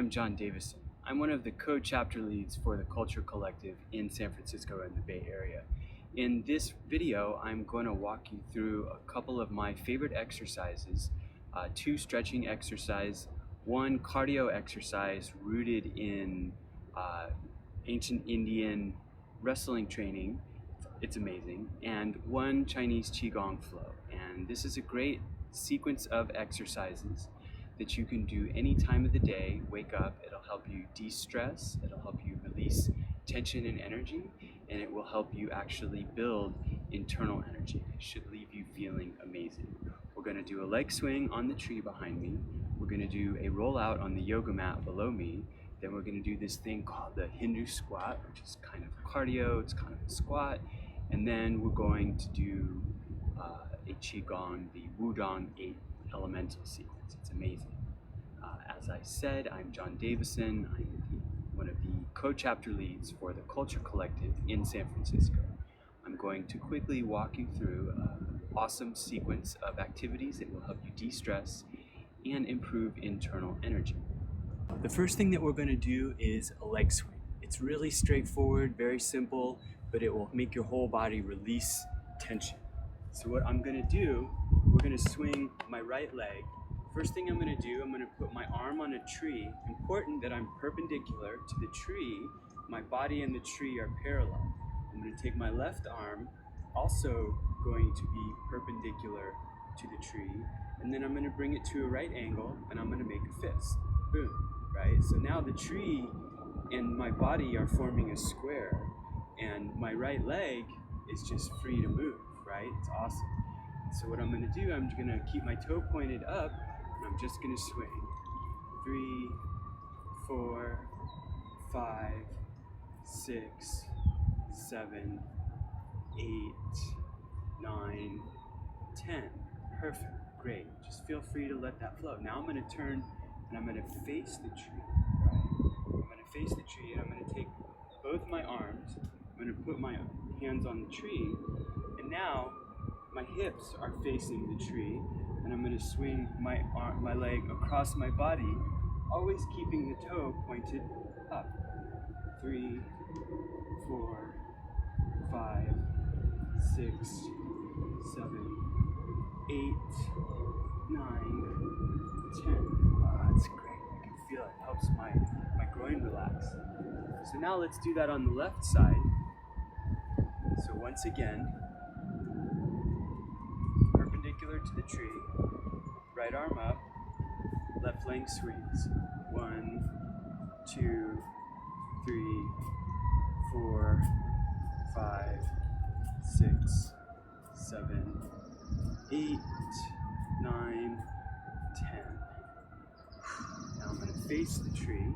I'm John Davison. I'm one of the co-chapter leads for the Culture Collective in San Francisco and the Bay Area. In this video, I'm going to walk you through a couple of my favorite exercises, two stretching exercises, one cardio exercise rooted in ancient Indian wrestling training. It's amazing. And one Chinese QiGong flow. And this is a great sequence of exercises that you can do any time of the day. Wake up, it'll help you de-stress, it'll help you release tension and energy, and it will help you actually build internal energy. It should leave you feeling amazing. We're going to do a leg swing on the tree behind me. We're going to do a rollout on the yoga mat below me. Then we're going to do this thing called the Hindu squat, which is kind of cardio, it's kind of a squat. And then we're going to do a QiGong, the Wudang-8 Elemental Series. It's amazing. As I said, I'm John Davison. I'm one of the co-chapter leads for the Culture Collective in San Francisco. I'm going to quickly walk you through an awesome sequence of activities that will help you de-stress and improve internal energy. The first thing that we're going to do is a leg swing. It's really straightforward, very simple, but it will make your whole body release tension. So what I'm going to do, we're going to swing my right leg. First thing I'm going to do, I'm going to put my arm on a tree. Important that I'm perpendicular to the tree. My body and the tree are parallel. I'm going to take my left arm, also going to be perpendicular to the tree, and then I'm going to bring it to a right angle, and I'm going to make a fist. Boom, right? So now the tree and my body are forming a square, and my right leg is just free to move, right? It's awesome. So what I'm going to do, I'm going to keep my toe pointed up, and I'm just going to swing. 3, 4, 5, 6, 7, 8, 9, 10. Perfect. Great. Just feel free to let that flow. Now I'm going to turn and I'm going to face the tree. Right? I'm going to face the tree and I'm going to take both my arms. I'm going to put my hands on the tree, and now my hips are facing the tree, and I'm going to swing my leg across my body, always keeping the toe pointed up. 3, 4, 5, 6, 7, 8, 9, 10. Oh, that's great. I can feel it. It helps my groin relax. So now let's do that on the left side. So once again, perpendicular to the tree, right arm up, left leg swings. 1, 2, 3, 4, 5, 6, 7, 8, 9, 10. Now I'm going to face the tree.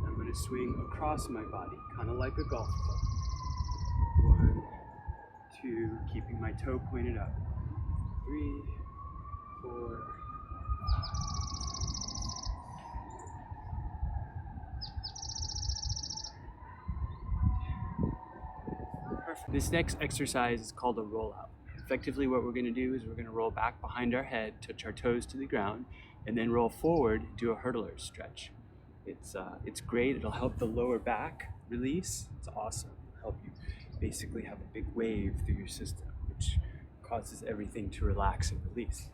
I'm going to swing across my body, kind of like a golf club. 1, 2, keeping my toe pointed up. 3, 4, 5. Perfect. This next exercise is called a rollout. Effectively what we're going to do is we're going to roll back behind our head, touch our toes to the ground, and then roll forward, do a hurdler stretch. It's great. It'll help the lower back release. It's awesome. It'll help you basically have a big wave through your system, which causes everything to relax and release.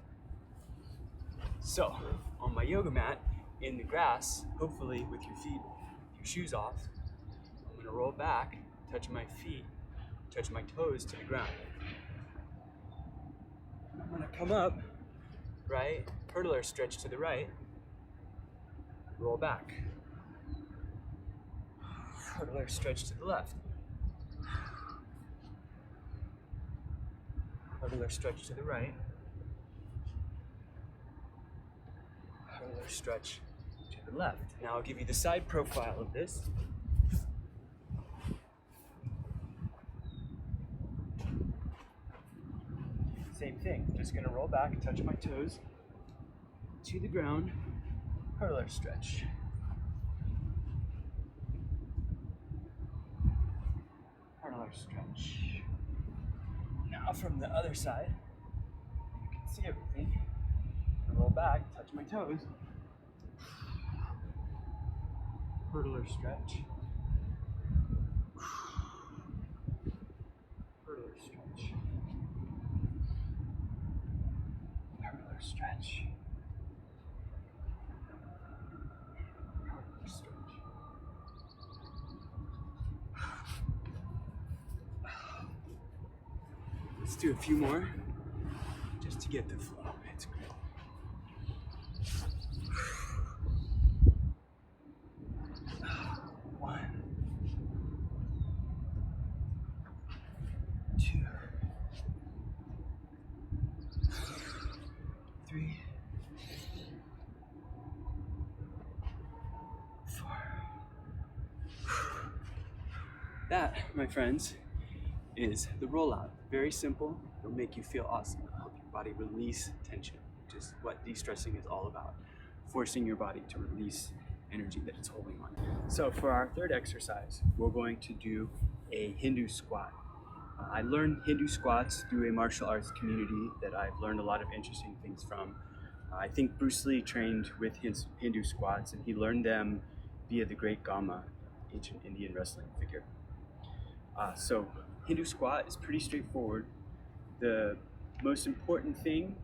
So, on my yoga mat, in the grass, hopefully with your feet, your shoes off, I'm going to roll back, touch my feet, touch my toes to the ground. I'm going to come up, right, hurdler stretch to the right, roll back. Hurdler stretch to the left. Hurdler stretch to the right. Hurdler stretch to the left. Now I'll give you the side profile of this. Same thing, just gonna roll back, touch my toes to the ground, hurdler stretch. Hurdler stretch. Now from the other side, you can see everything. I roll back, touch my toes. Hurdler stretch. Hurdler stretch. Hurdler stretch. Hurdler stretch. Let's do a few more just to get the flow. It's great. One, two, three, four. That, my friends, is the rollout. Very simple. It'll make you feel awesome. It'll help your body release tension, which is what de-stressing is all about. Forcing your body to release energy that it's holding on. So for our third exercise, we're going to do a Hindu squat. I learned Hindu squats through a martial arts community that I've learned a lot of interesting things from. I think Bruce Lee trained with Hindu squats, and he learned them via the great Gama, ancient Indian wrestling figure. So Hindu squat is pretty straightforward. The most important thing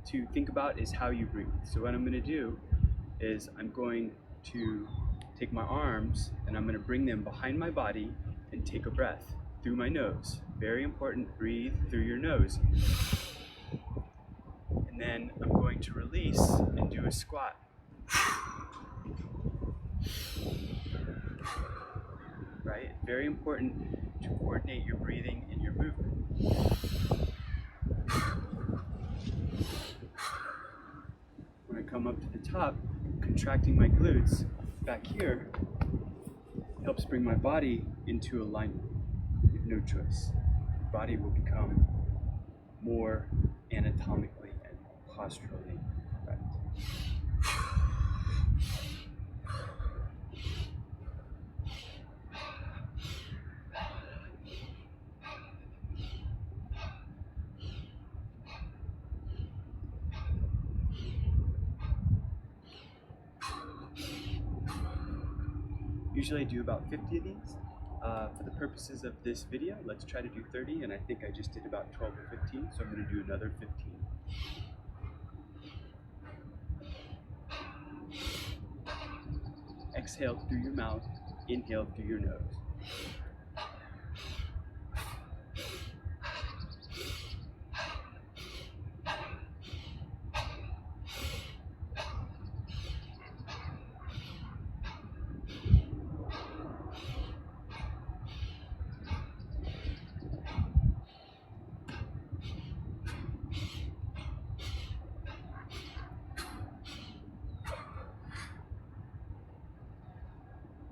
to think about is how you breathe. So what I'm going to do is I'm going to take my arms and I'm going to bring them behind my body and take a breath through my nose. Very important, breathe through your nose. And then I'm going to release and do a squat. Right? Very important to coordinate your breathing and your movement. When I come up to the top, contracting my glutes back here helps bring my body into alignment. You have no choice. Your body will become more anatomically and posturally correct. Usually I do about 50 of these. For the purposes of this video, let's try to do 30, and I think I just did about 12 or 15, so I'm going to do another 15. Exhale through your mouth, inhale through your nose.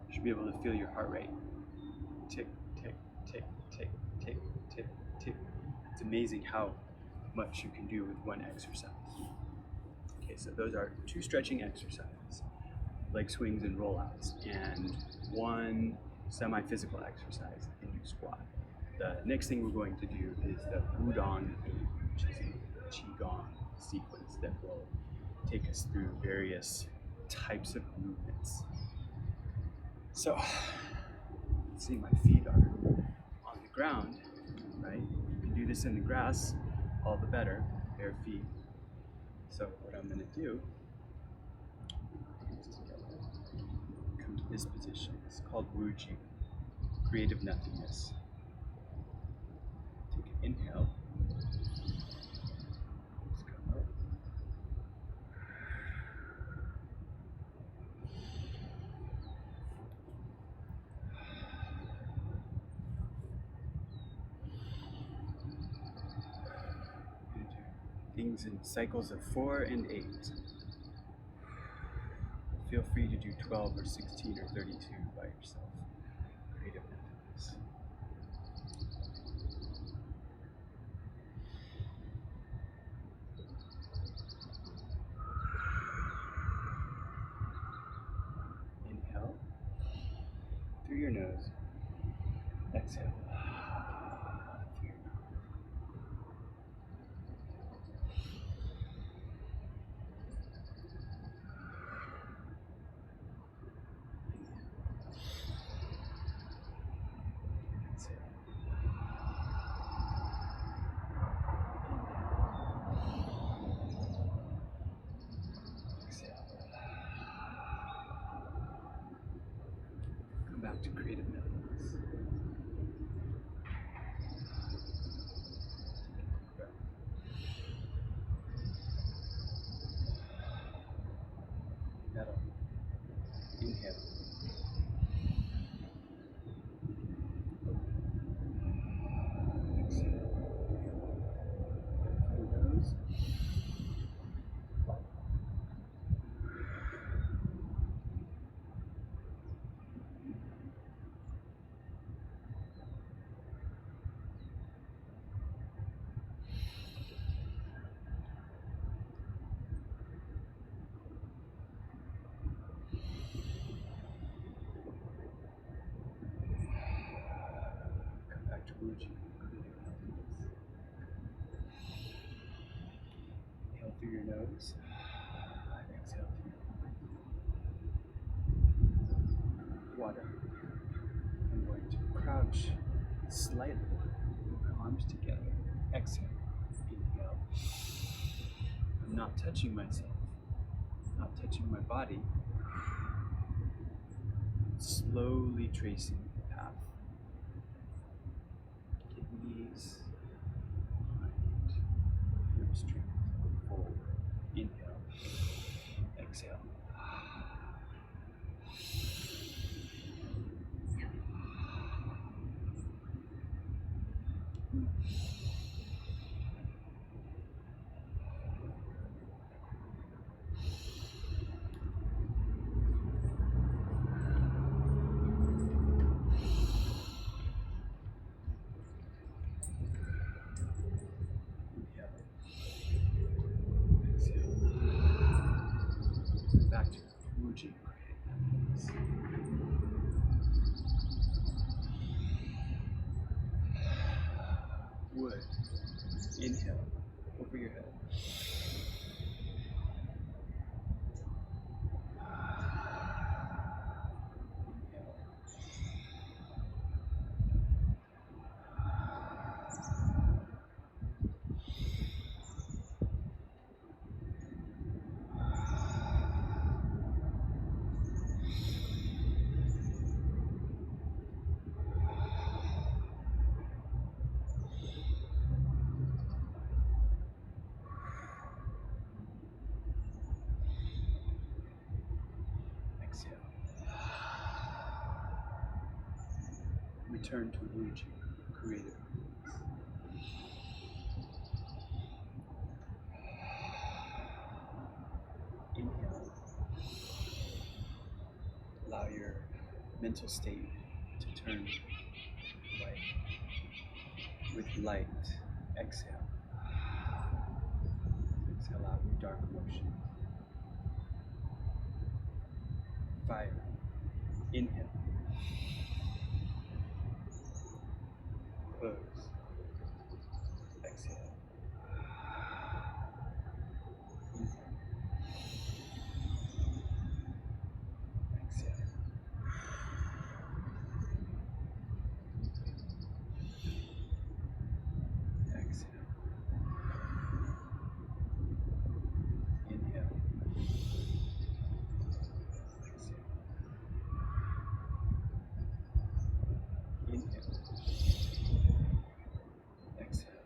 You should be able to feel your heart rate. Tick, tick, tick, tick, tick, tick, tick. It's amazing how much you can do with one exercise. Okay, so those are 2 stretching exercises, leg swings and rollouts, and 1 semi-physical exercise, Hindu squat. The next thing we're going to do is the Wudang-8, which is a QiGong sequence that will take us through various types of movements. So, let's see, my feet are on the ground, right? You can do this in the grass, all the better, bare feet. So what I'm going to do is come to this position. It's called Wuji, creative nothingness. Take an inhale. Let's come up. Things in cycles of 4 and 8. Feel free to do 12 or 16 or 32 by yourself. Creative nothingness. Inhale through your nose. Exhale. Through your mouth. back to creative methods. Metal. Inhale. Exhale. Through the nose. Come back to Wuji. Inhale through your nose. Exhale through your water. I'm going to crouch slightly with my arms together. Exhale. Inhale. I'm not touching myself, not touching my body. Slowly tracing the path. Kidneys, mind, hamstrings, forward. Inhale. Exhale. Back to Wuji. Wood. Inhale over your head. Return to Wuji, creative. Inhale. Allow your mental state to turn light. With light, exhale. Exhale out your dark emotion. Fire. Inhale. Close. Exhale. Inhale. Exhale. Exhale. Inhale. Exhale. Inhale. Exhale.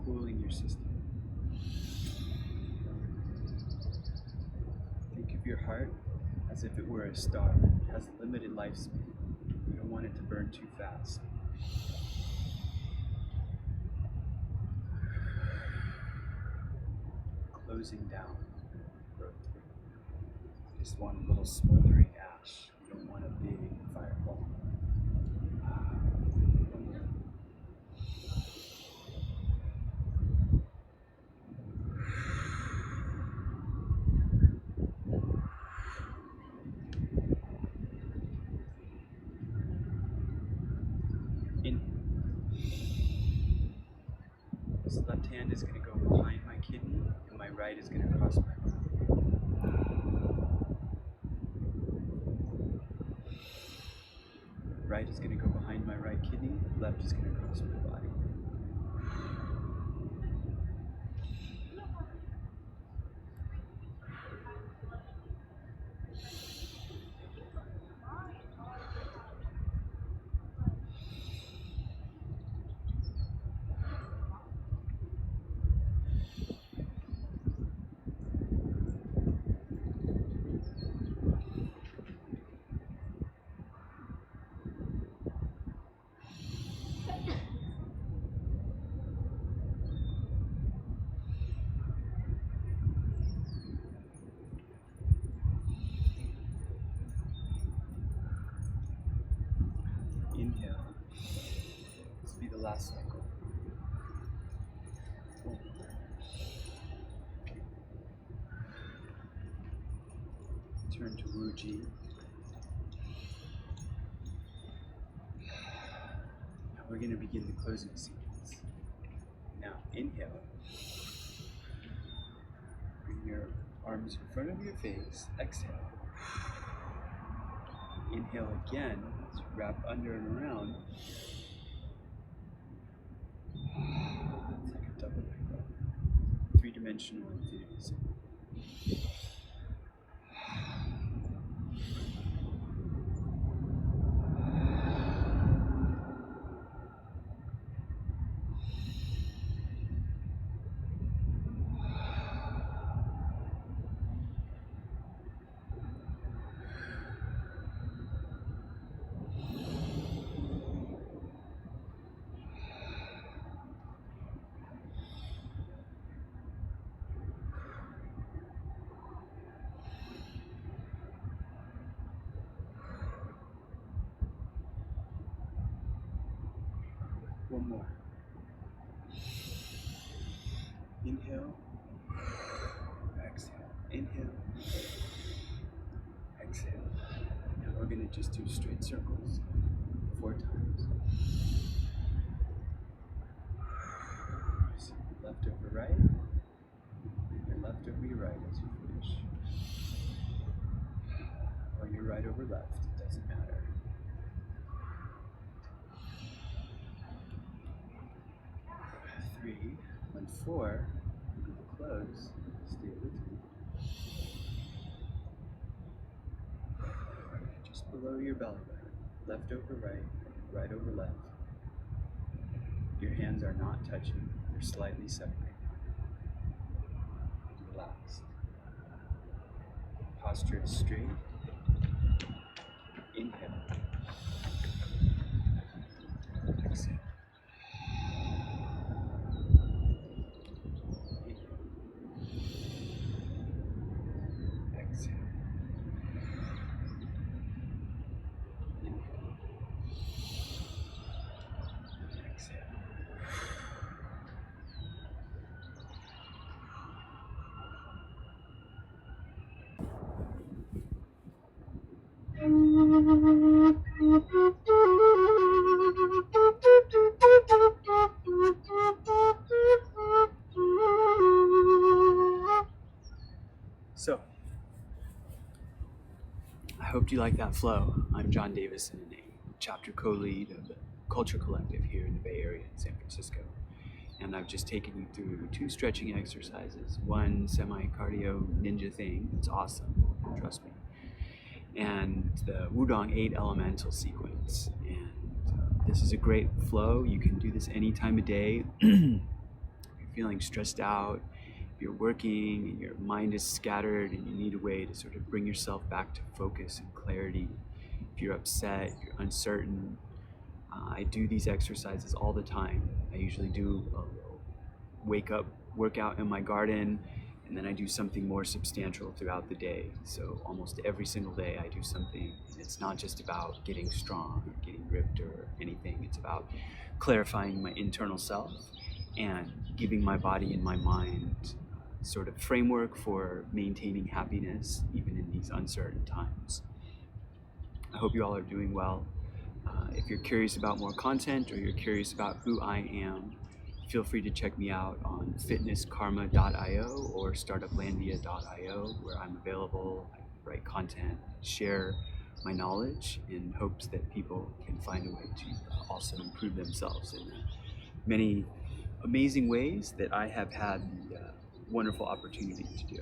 Cooling your system. Think of your heart as if it were a star. It has a limited lifespan. You don't want it to burn too fast. Closing down. Just want a little smoldering ash. You don't want a big fireball. This left hand is going to go behind my kidney, and my right is going to cross my body. Right is going to go behind my right kidney, left is going to cross my body. Inhale. This will be the last cycle. Turn to Wuji. Now we're going to begin the closing sequence. Now inhale. Bring your arms in front of your face. Exhale. Inhale again. Let's wrap under and around. It's like a double breath. Three-dimensional infinity symbol. One more. Inhale. Exhale. Inhale. Exhale. Now we're going to just do straight circles 4 times. So left over right. And your left over your right as you finish. Or your right over left. It doesn't matter. 3, and 4, we'll close, stay with me. Just below your belly button, left over right, right over left. Your hands are not touching, they're slightly separated. Relaxed. Posture is straight. Inhale. Exhale. So, I hope you like that flow. I'm John Davison, a chapter co-lead of the Culture Collective here in the Bay Area in San Francisco. And I've just taken you through 2 stretching exercises, one semi-cardio ninja thing, it's awesome, trust me, and the Wudang-8 Elemental sequence. And this is a great flow. You can do this any time of day. If you're feeling stressed out, if you're working and your mind is scattered and you need a way to sort of bring yourself back to focus and clarity, if you're upset, if you're uncertain, I do these exercises all the time. I usually do a wake up workout in my garden, and then I do something more substantial throughout the day. So almost every single day I do something. It's not just about getting strong or getting ripped or anything. It's about clarifying my internal self and giving my body and my mind sort of framework for maintaining happiness even in these uncertain times. I hope you all are doing well. If you're curious about more content or you're curious about who I am, feel free to check me out on fitnesskarma.io or startuplandia.io, where I'm available. I write content, share my knowledge in hopes that people can find a way to also improve themselves in many amazing ways that I have had the wonderful opportunity to do.